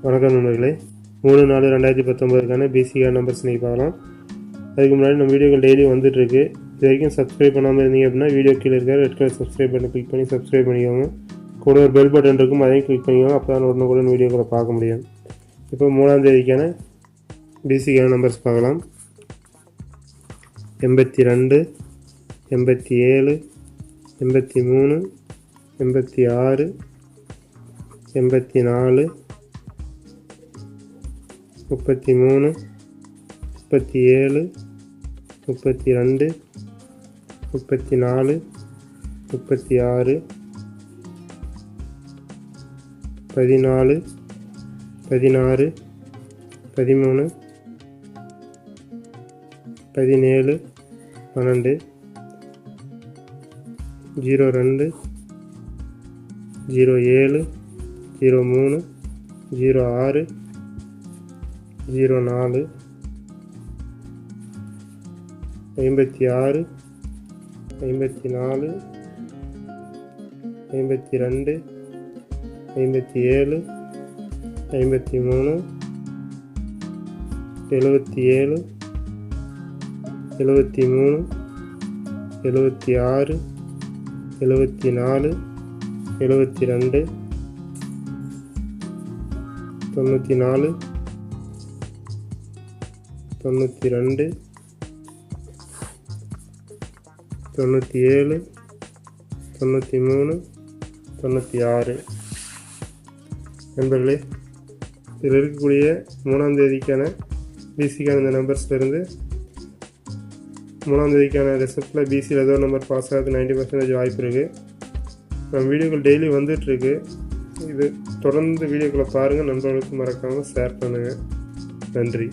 வணக்கம் நண்பர்களே. 3/4/2019க்கான PCR numbers இன்றைக்கி பார்க்கலாம். அதுக்கு முன்னாடி நம்ம வீடியோக்கள் டெய்லி வந்துட்டுருக்கு. இது வரைக்கும் சப்ஸ்கிரைப் பண்ணாமல் இருந்தீங்க அப்படின்னா வீடியோ கீழே இருக்க red colour subscribe button click பண்ணி சப்ஸ்கிரைப் பண்ணிக்கோங்க. கூட ஒரு பெல் பட்டன் இருக்கும், அதையும் கிளிக் பண்ணிக்கோங்க. அப்போ தான் உடனுக்குடன் வீடியோக்களை பார்க்க முடியும். இப்போ 3ஆம் தேதிக்கான பிசிஆர் நம்பர்ஸ் பார்க்கலாம். 82, 87, 83, 86, 84, 33, 37, 32, 34, 36, 14, 16, 13, 17, 12, 02, 07, 03, 06, 04, 56, 54, 52, 57, 53, 77, 73, 76, 74, 72, 94, 92, 97, 93, 96. நண்பர்களே, இதில் இருக்கக்கூடிய 3ஆம் தேதிக்கான பிசிக்கான இந்த நம்பர்ஸ்லேருந்து 3ஆம் தேதிக்கான ரிசல்ட்டில் பிசியில் ஏதோ நம்பர் பாஸ் ஆகிறது 90% வாய்ப்பு இருக்குது. நம்ம வீடியோக்கள் டெய்லி வந்துட்டுருக்கு. இது தொடர்ந்து வீடியோக்களை பாருங்கள். நண்பர்களுக்கு மறக்காமல் ஷேர் பண்ணுங்கள். நன்றி.